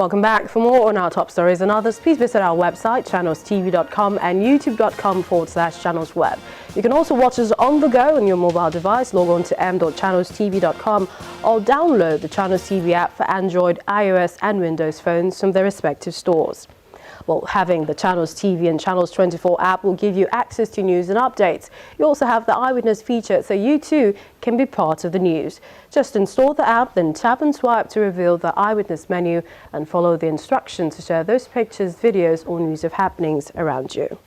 Welcome back. For more on our top stories and others, please visit our website, channelstv.com and youtube.com/channelsweb. You can also watch us on the go on your mobile device. Log on to m.channelstv.com or download the Channels TV app for Android, iOS and Windows phones from their respective stores. Well, having the Channels TV and Channels 24 app will give you access to news and updates. You also have the Eyewitness feature, so you too can be part of the news. Just install the app, then tap and swipe to reveal the Eyewitness menu and follow the instructions to share those pictures, videos or news of happenings around you.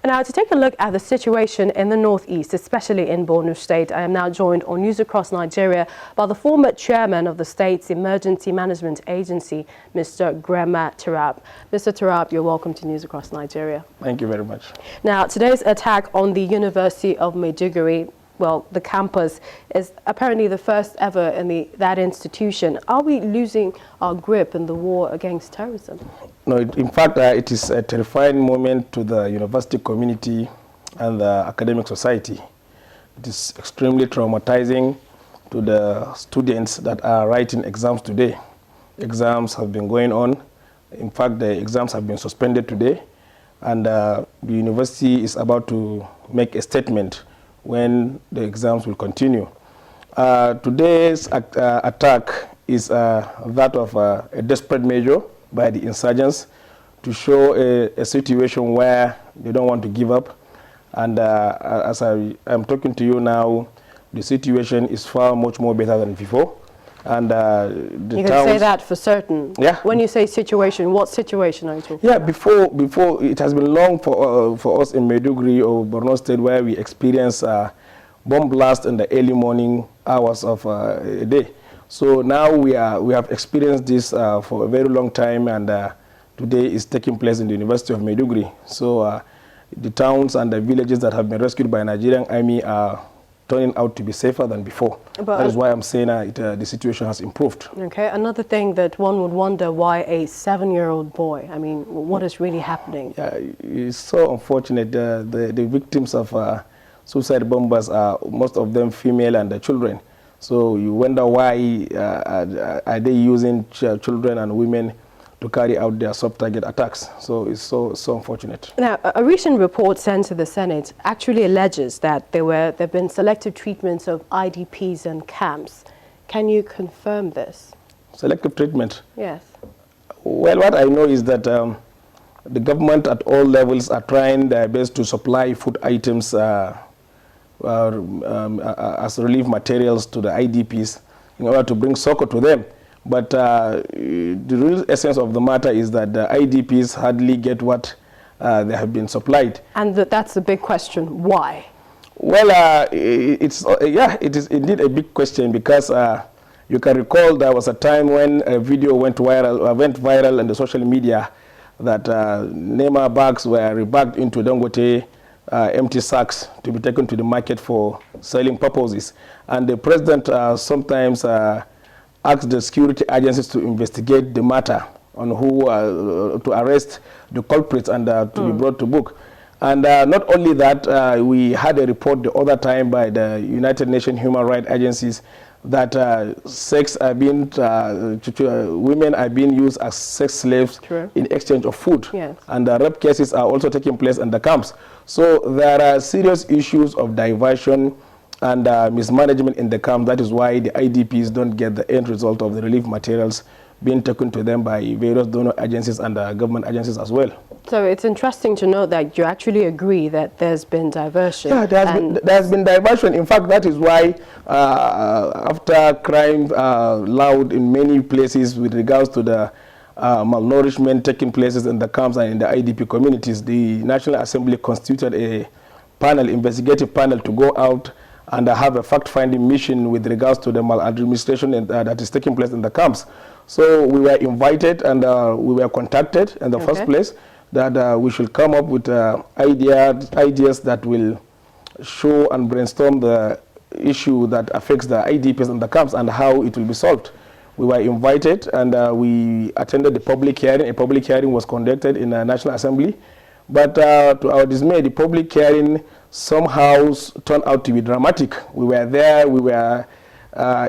And now to take a look at the situation in the northeast, especially in Borno State, I am now joined on News Across Nigeria by the former chairman of the state's Emergency Management Agency, Mr. Grema Tarab. Mr. Tarab, you're welcome to News Across Nigeria. Thank you very much. Now, today's attack on the University of Maiduguri, well, the campus, is apparently the first ever in that institution. Are we losing our grip in the war against terrorism? No, in fact, it is a terrifying moment to the university community and the academic society. It is extremely traumatizing to the students that are writing exams today. Exams have been going on. In fact, the exams have been suspended today, and the university is about to make a statement when the exams will continue. Today's attack is that of a desperate measure by the insurgents to show a situation where they don't want to give up. And as I'm talking to you now, the situation is far much more better than before. And you can say that for certain. Yeah. When you say situation, what situation are you talking about? Before it has been long for us in Maiduguri or Borno State, where we experience bomb blast in the early morning hours of a day. So now we have experienced this for a very long time, and today is taking place in the University of Maiduguri. So the towns and the villages that have been rescued by Nigerian Army are turning out to be safer than before. But that is why I'm saying the situation has improved. Okay, another thing that one would wonder, why a 7-year-old boy? I mean, what is really happening? Yeah, it's so unfortunate. The victims of suicide bombers are most of them female and children. So you wonder why are they using children and women to carry out their sub-target attacks. So it's so unfortunate. Now, a recent report sent to the Senate actually alleges that there have been selective treatments of IDPs and camps. Can you confirm this? Selective treatment? Yes. Well, what I know is that the government at all levels are trying their best to supply food items as relief materials to the IDPs in order to bring succor to them. But the real essence of the matter is that the IDPs hardly get what they have been supplied. And that's the big question. Why? Well, it is indeed a big question, because you can recall there was a time when a video went viral on the social media that Nema bags were rebagged into Dangote empty sacks to be taken to the market for selling purposes. And the president sometimes asked the security agencies to investigate the matter on who to arrest the culprits and to be brought to book. And not only that, we had a report the other time by the United Nations Human Rights Agencies that women are being used as sex slaves in exchange of food. Yes. And rape cases are also taking place in the camps. So there are serious issues of diversion and mismanagement in the camp. That is why the IDPs don't get the end result of the relief materials being taken to them by various donor agencies and government agencies as well. So it's interesting to know that you actually agree that there's been diversion. Yeah, there's been diversion. In fact, that is why after crime loud in many places with regards to the malnourishment taking places in the camps and in the IDP communities, the National Assembly constituted a investigative panel to go out and have a fact-finding mission with regards to the maladministration that is taking place in the camps. So we were invited and we were contacted in the first place that we should come up with ideas that will show and brainstorm the issue that affects the IDPs in the camps and how it will be solved. We were invited and we attended the public hearing. A public hearing was conducted in the National Assembly. But to our dismay, the public hearing somehow turned out to be dramatic. We were there, we were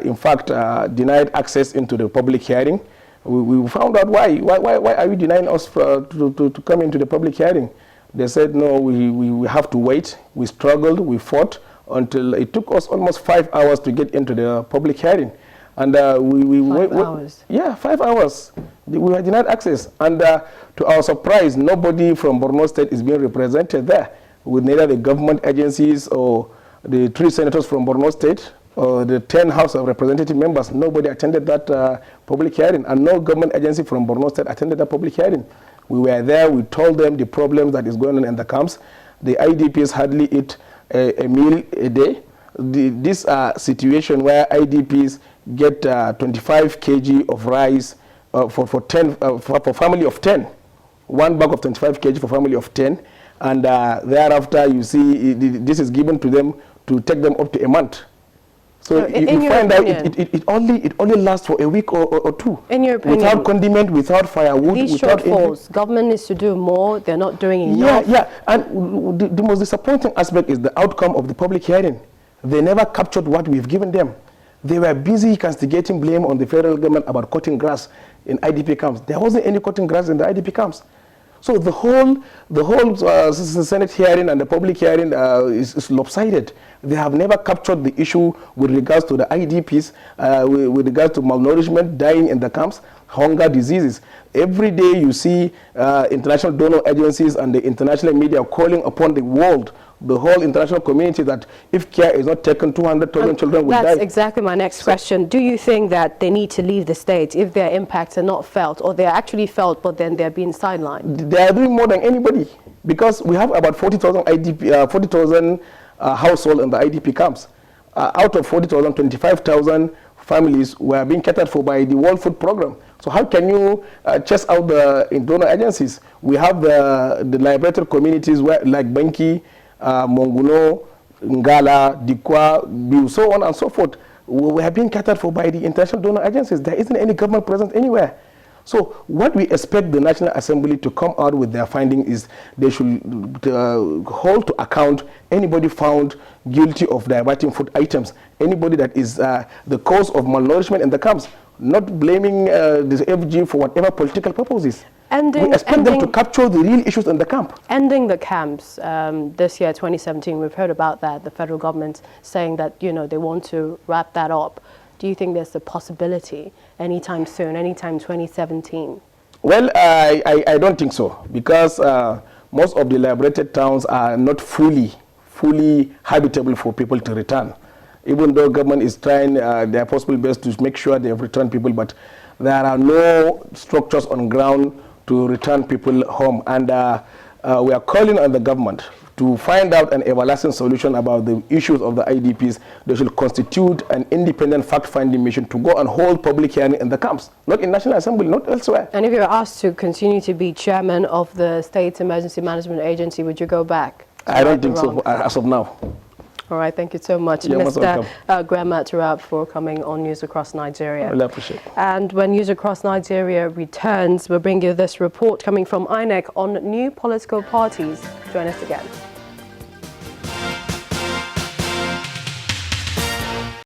in fact, denied access into the public hearing. We found out why are you denying us to come into the public hearing? They said, no, we have to wait. We struggled, we fought, until it took us almost 5 hours to get into the public hearing. And 5 hours? Yeah, 5 hours. We were denied access. And to our surprise, nobody from Borno State is being represented there, with neither the government agencies or the 3 senators from Borno State or the 10 House of Representative members. Nobody attended that public hearing, and no government agency from Borno State attended that public hearing. We were there, we told them the problems that is going on in the camps. The IDPs hardly eat a meal a day. This situation where IDPs get 25 kg of rice for family of 10. One bag of 25 kg for family of 10. And thereafter, you see, this is given to them to take them up to a month. So you find out it only lasts for a week or 2. In your opinion, without condiment, without firewood, these without shortfalls, government needs to do more. They're not doing enough. Yeah. And the most disappointing aspect is the outcome of the public hearing. They never captured what we've given them. They were busy castigating blame on the federal government about cutting grass in IDP camps. There wasn't any cutting grass in the IDP camps. So the whole Senate hearing and the public hearing is lopsided. They have never captured the issue with regards to the IDPs, with regards to malnourishment, dying in the camps, hunger, diseases. Every day you see international donor agencies and the international media calling upon the world, the whole international community, that if care is not taken, 200,000 children will die. That's exactly my next question. Do you think that they need to leave the state if their impacts are not felt, or they're actually felt but then they're being sidelined? They are doing more than anybody, because we have about 40,000 IDP, 40,000 households in the IDP camps. Out of 40,000, 25,000 families were being catered for by the World Food Program. So how can you chase out the donor agencies? We have the liberated communities like Banki, Monguno, Ngala, Dikwa, Biu, so on and so forth. We have been catered for by the international donor agencies. There isn't any government present anywhere. So what we expect the National Assembly to come out with their finding is they should hold to account anybody found guilty of diverting food items, anybody that is the cause of malnourishment in the camps, not blaming the FG for whatever political purposes. We expect them to capture the real issues in the camp. Ending the camps this year, 2017, we've heard about that, the federal government saying that, you know, they want to wrap that up. Do you think there's a possibility anytime soon, anytime 2017? Well, I don't think so, because most of the liberated towns are not fully habitable for people to return. Even though government is trying their possible best to make sure they have returned people, but there are no structures on ground to return people home. And we are calling on the government to find out an everlasting solution about the issues of the IDPs. They should constitute an independent fact-finding mission to go and hold public hearing in the camps, not in National Assembly, not elsewhere. And if you're asked to continue to be chairman of the State Emergency Management Agency, would you go back? I don't think so, as of now. All right, thank you so much, Mr. Grema Turab, for coming on News Across Nigeria. I really appreciate it. And when News Across Nigeria returns, we'll bring you this report coming from INEC on new political parties. Join us again.